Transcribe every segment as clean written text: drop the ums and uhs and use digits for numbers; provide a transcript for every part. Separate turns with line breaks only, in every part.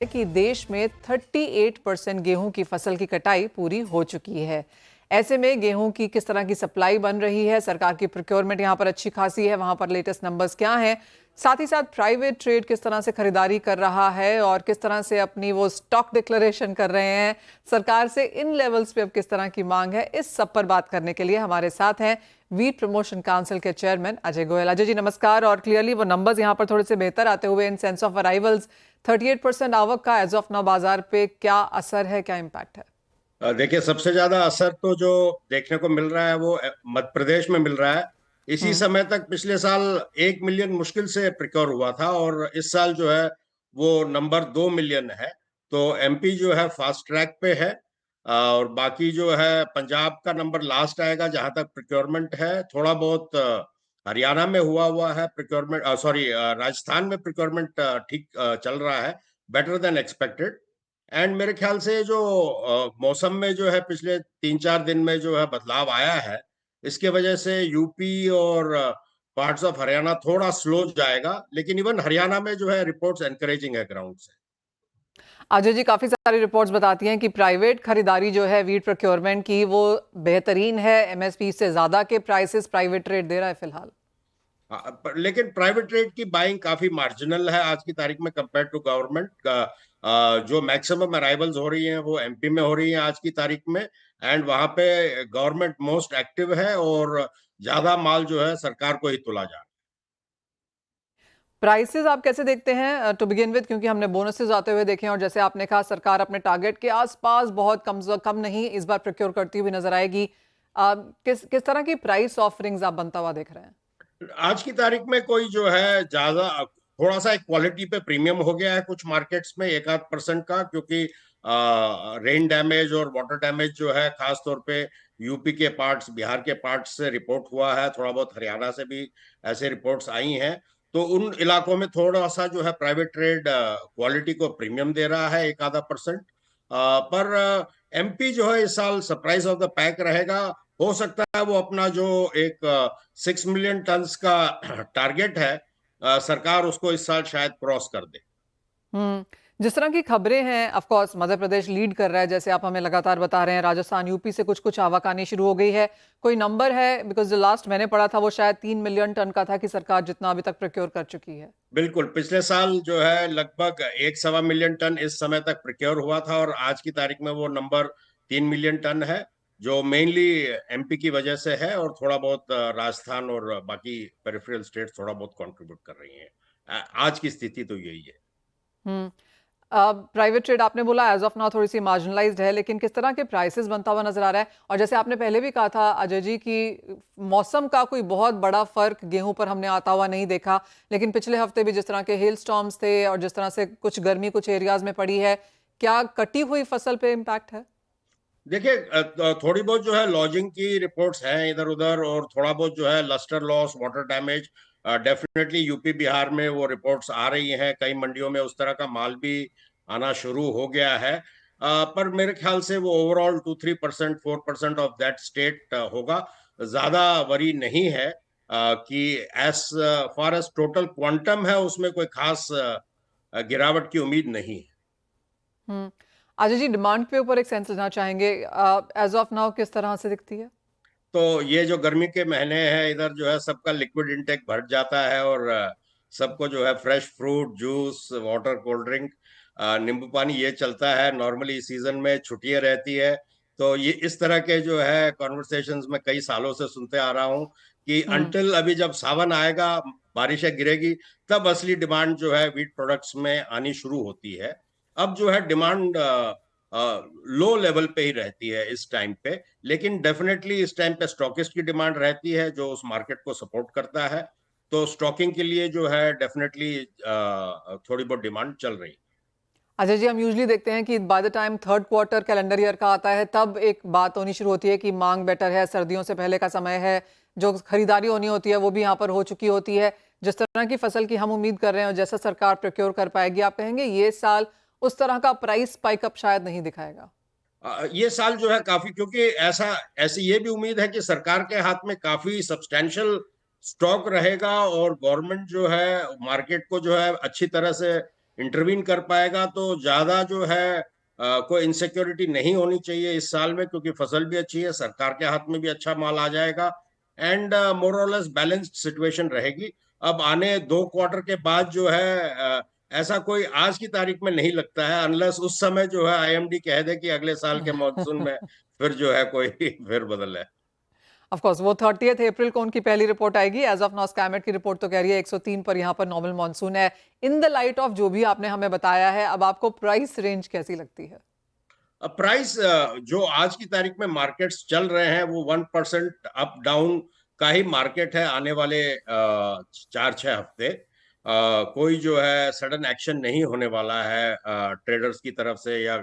कि देश में 38% गेहूं की फसल की कटाई पूरी हो चुकी है। ऐसे में गेहूं की किस तरह की सप्लाई बन रही है, सरकार की प्रोक्योरमेंट यहां पर अच्छी खासी है, वहां पर लेटेस्ट नंबर्स क्या हैं, साथ ही साथ प्राइवेट ट्रेड किस तरह से खरीदारी कर रहा है और किस तरह से अपनी वो स्टॉक डिक्लेरेशन कर रहे हैं, सरकार से इन लेवल्स पे अब किस तरह की मांग है, इस सब पर बात करने के लिए हमारे साथ हैं वीट प्रमोशन काउंसिल के चेयरमैन अजय गोयल। अजय जी नमस्कार। और क्लियरली वो नंबर्स यहाँ पर थोड़े से बेहतर आते हुए इन सेंस ऑफ अराइवल्स 38% आवक का एज ऑफ नाउ बाजार पे क्या असर है, क्या इम्पैक्ट है?
देखिए, सबसे ज्यादा असर तो जो देखने को मिल रहा है वो मध्य प्रदेश में मिल रहा है। इसी
हम्म।
समय तक पिछले साल 1 मिलियन मुश्किल से प्रिक्योर हुआ था और इस साल जो है वो नंबर 2 मिलियन है। तो एमपी जो है फास्ट ट्रैक पे है। और बाकी जो है पंजाब का नंबर लास्ट आएगा जहां तक प्रिक्योरमेंट है। थोड़ा बहुत हरियाणा में हुआ है प्रिक्योरमेंट, सॉरी, राजस्थान में प्रिक्योरमेंट ठीक चल रहा है, बेटर देन एक्सपेक्टेड। एंड मेरे ख्याल से जो मौसम में जो है पिछले 3-4 दिन में जो है बदलाव आया है, इसके वजह से यूपी और पार्ट्स ऑफ हरियाणा थोड़ा स्लो जाएगा। लेकिन इवन हरियाणा में जो है रिपोर्ट्स एनकरेजिंग है ग्राउंड से।
अजय जी, काफी सारी रिपोर्ट्स बताती हैं कि प्राइवेट खरीदारी जो है वीट प्रोक्योरमेंट की वो बेहतरीन है, एमएसपी से ज्यादा के प्राइसेस प्राइवेट ट्रेड दे रहा है फिलहाल।
लेकिन प्राइवेट रेट की बाइंग काफी मार्जिनल है आज की तारीख में कंपेयर टू गवर्नमेंट का। जो मैक्सिमम अराइवल्स हो रही हैं वो एमपी में हो रही हैं आज की तारीख में। एंड वहां पे गवर्नमेंट मोस्ट एक्टिव है और ज्यादा माल जो है सरकार को ही तुला जा रहा है।
प्राइसेस आप कैसे देखते हैं टू बिगिन विद, क्योंकि हमने बोनसेस आते हुए देखे हैं और जैसे आपने कहा सरकार अपने टारगेट के आसपास बहुत कम कम नहीं इस बार प्रोक्योर करती हुई नजर आएगी। किस किस तरह की प्राइस ऑफरिंग्स आप बनता हुआ देख रहे हैं?
आज की तारीख में कोई जो है ज्यादा, थोड़ा सा एक क्वालिटी पे प्रीमियम हो गया है कुछ मार्केट्स में, 1-8% का, क्योंकि रेन डैमेज और वाटर डैमेज जो है खास तौर पे यूपी के पार्ट्स, बिहार के पार्ट्स से रिपोर्ट हुआ है, थोड़ा बहुत हरियाणा से भी ऐसे रिपोर्ट्स आई हैं। तो उन इलाकों में थोड़ा सा जो है प्राइवेट ट्रेड क्वालिटी को प्रीमियम दे रहा है, 1-आधा%। पर एमपी जो है इस साल सरप्राइज ऑफ द पैक रहेगा। हो सकता है वो अपना जो एक 6 मिलियन टन्स का टारगेट है, सरकार उसको इस साल शायद क्रॉस कर दे।
हम्म। जिस तरह की खबरें हैं, of course Madhya Pradesh lead कर रहा है जैसे आप हमें लगातार बता रहे हैं, राजस्थान यूपी से कुछ कुछ आवक आनी शुरू हो गई है। कोई नंबर है? बिकॉज जो लास्ट मैंने पढ़ा था वो शायद 3 मिलियन टन का था कि सरकार जितना अभी तक प्रोक्योर कर चुकी है।
बिल्कुल, पिछले साल जो है लगभग 1-1.25 मिलियन टन इस समय तक प्रिक्योर हुआ था और आज की तारीख में वो नंबर 3 मिलियन टन है, जो मेनली एमपी की वजह से है और थोड़ा बहुत राजस्थान और बाकी पेरिफेरल स्टेट्स थोड़ा बहुत कंट्रीब्यूट कर रही हैं। आज की स्थिति तो यही है।
हम्म। प्राइवेट ट्रेड आपने बोला एज ऑफ नाउ थोड़ी सी मार्जिनलाइज्ड है, लेकिन किस तरह के प्राइसेस बनता हुआ नजर आ रहा है? और जैसे आपने पहले भी कहा था अजय जी कि मौसम का कोई बहुत बड़ा फर्क गेहूं पर हमने आता हुआ नहीं देखा, लेकिन पिछले हफ्ते भी जिस तरह के हेल स्टॉर्म्स थे और जिस तरह से कुछ गर्मी कुछ एरियाज में पड़ी है, क्या कटी हुई फसल पे इम्पैक्ट है?
देखिए, थोड़ी बहुत जो है लॉजिंग की रिपोर्ट्स हैं इधर उधर, और थोड़ा बहुत जो है lustre loss, water damage, definitely UP Bihar में वो रिपोर्ट्स आ रही हैं। कई मंडियों में उस तरह का माल भी आना शुरू हो गया है। पर मेरे ख्याल से वो ओवरऑल 2-3%, 4% ऑफ दैट स्टेट होगा। ज्यादा वरी नहीं है कि as far as total quantum है उसमें कोई खास गिरावट की उम्मीद नहीं है।
हम्म। अजय जी, डिमांड के ऊपर एक सेंस लेना चाहेंगे, एज ऑफ नाउ किस तरह से दिखती है?
तो ये जो गर्मी के महीने हैं इधर जो है सबका लिक्विड इंटेक बढ़ जाता है और सबको जो है fresh fruit juice, water, cold drink, नींबू पानी ये चलता है। नॉर्मली इस सीजन में छुट्टियां रहती है। तो ये इस तरह के जो है कॉन्वर्सेशंस में कई सालों से सुनते आ रहा हूँ कि
हम्म।
अनटिल अभी जब सावन आएगा, बारिशें गिरेगी, तब असली डिमांड जो है वीट प्रोडक्ट्स में आनी शुरू होती है। अब जो है डिमांड लो लेवल पे ही रहती है इस टाइम पे। लेकिन डेफिनेटली इस टाइम पे स्टॉकिस्ट की डिमांड रहती है जो उस मार्केट को सपोर्ट करता है। तो स्टॉकिंग के लिए जो है डेफिनेटली थोड़ी बहुत डिमांड चल रही है।
अजय जी, हम यूजुअली देखते हैं कि by the time third quarter calendar year का आता है तब एक बात होनी शुरू होती है कि मांग बेटर है, सर्दियों से पहले का समय है, जो खरीदारी होनी होती है वो भी यहाँ पर हो चुकी होती है। जिस तरह की फसल की हम उम्मीद कर रहे हैं और जैसा सरकार प्रोक्योर कर पाएगी, आप कहेंगे ये साल उस तरह का प्राइस स्पाइक अप शायद नहीं दिखाएगा?
ये साल जो है काफी, क्योंकि ऐसी ये भी उम्मीद है कि सरकार के हाथ में काफी सब्सटेंशियल स्टॉक रहेगा और गवर्नमेंट जो है मार्केट को जो है अच्छी तरह से इंटरवीन कर पाएगा तो ज्यादा जो है कोई इनसिक्योरिटी नहीं होनी चाहिए इस साल में, क्योंकि फसल भी अच्छी है, सरकार के हाथ में भी अच्छा माल आ जाएगा एंड मोर और लेस बैलेंस्ड सिचुएशन रहेगी। अब आने 2 क्वार्टर के बाद जो है ऐसा कोई आज की तारीख में नहीं लगता है, अनलेस उस समय जो है आईएमडी कह दे कि अगले साल के मॉनसून में फिर जो है कोई फिर बदल है।
ऑफ कोर्स वो 30 अप्रैल को उनकी पहली रिपोर्ट आएगी। एज ऑफ नाउ स्कैमेट की रिपोर्ट तो कह रही है 103 पर यहाँ पर नॉर्मल मॉनसून है। इन द लाइट ऑफ जो भी आपने हमें बताया है, अब आपको प्राइस रेंज कैसी लगती है?
अब प्राइस जो आज की तारीख में मार्केट्स चल रहे हैं वो 1% अप डाउन का ही मार्केट है आने वाले 4-6 हफ्ते। कोई जो है सडन एक्शन नहीं होने वाला है ट्रेडर्स की तरफ से या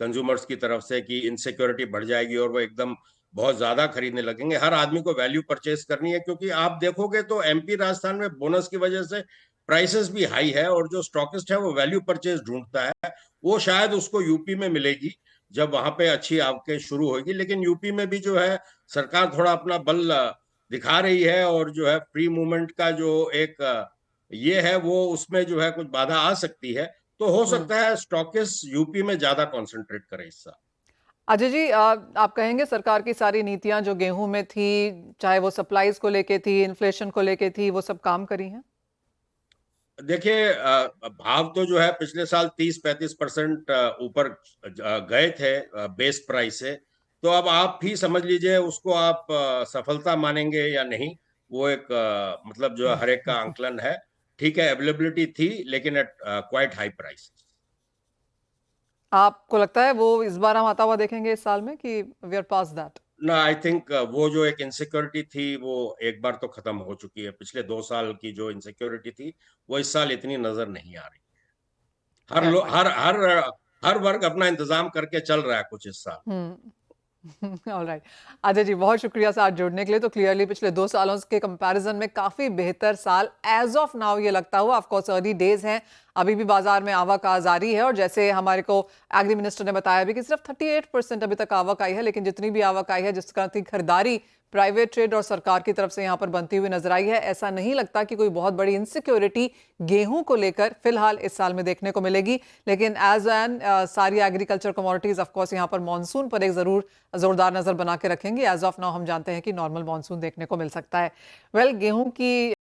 कंज्यूमर्स की तरफ से कि इनसिक्योरिटी बढ़ जाएगी और वो एकदम बहुत ज्यादा खरीदने लगेंगे। हर आदमी को वैल्यू परचेज करनी है, क्योंकि आप देखोगे तो एमपी राजस्थान में बोनस की वजह से प्राइसेस भी हाई है और जो स्टॉकिस्ट है वो वैल्यू परचेज ढूंढता है, वो शायद उसको यूपी में मिलेगी जब वहां पे अच्छी आवकें शुरू होगी। लेकिन यूपी में भी जो है सरकार थोड़ा अपना बल दिखा रही है और जो है फ्री मूवमेंट का जो एक ये है वो उसमें जो है कुछ बाधा आ सकती है, तो हो
हम्म।
सकता है स्टॉकिस्ट यूपी में ज्यादा कंसंट्रेट करे इस साल।
अजय जी, आप कहेंगे सरकार की सारी नीतियां जो गेहूं में थी, चाहे वो सप्लाईज को लेके थी, इन्फ्लेशन को लेके थी, वो सब काम करी हैं?
देखिए भाव तो जो है पिछले साल 30-35% ऊपर गए थे बेस प्राइस से। तो अब आप ही समझ लीजिए उसको आप सफलता मानेंगे या नहीं, वो एक मतलब जो है हर एक का आंकलन है। ठीक है, अवेलेबिलिटी थी लेकिन एट क्वाइट हाई प्राइस।
आपको लगता है वो इस बार हम आता हुआ देखेंगे इस साल में कि वी आर पास दैट?
ना, आई थिंक वो जो एक इनसिक्योरिटी थी वो एक बार तो खत्म हो चुकी है। पिछले 2 साल की जो इनसिक्योरिटी थी वो इस साल इतनी नजर नहीं आ रही। हर
फेयर
लो
पॉइंट।
हर वर्ग अपना इंतजाम करके चल रहा है कुछ इस साल।
ऑलराइट। अजय जी, बहुत शुक्रिया साथ जुड़ने के लिए। तो क्लियरली पिछले 2 सालों के कंपैरिजन में काफी बेहतर साल एज ऑफ नाउ ये लगता हुआ। ऑफ कोर्स अर्ली डेज हैं, अभी भी बाजार में आवक जारी है, और जैसे हमारे को एग्री मिनिस्टर ने बताया भी कि सिर्फ 38% अभी तक आवक आई है, लेकिन जितनी भी आवक आई है, जिस तरह की खरीदारी प्राइवेट ट्रेड और सरकार की तरफ से यहाँ पर बनती हुई नजर आई है, ऐसा नहीं लगता कि कोई बहुत बड़ी इनसिक्योरिटी गेहूं को लेकर फिलहाल इस साल में देखने को मिलेगी। लेकिन एज एन सारी एग्रीकल्चर कमोडिटीज ऑफ कोर्स यहाँ पर मानसून पर एक जरूर जोरदार नजर बना के रखेंगे। एज ऑफ नाउ हम जानते हैं कि नॉर्मल मानसून देखने को मिल सकता है। वेल, गेहूं की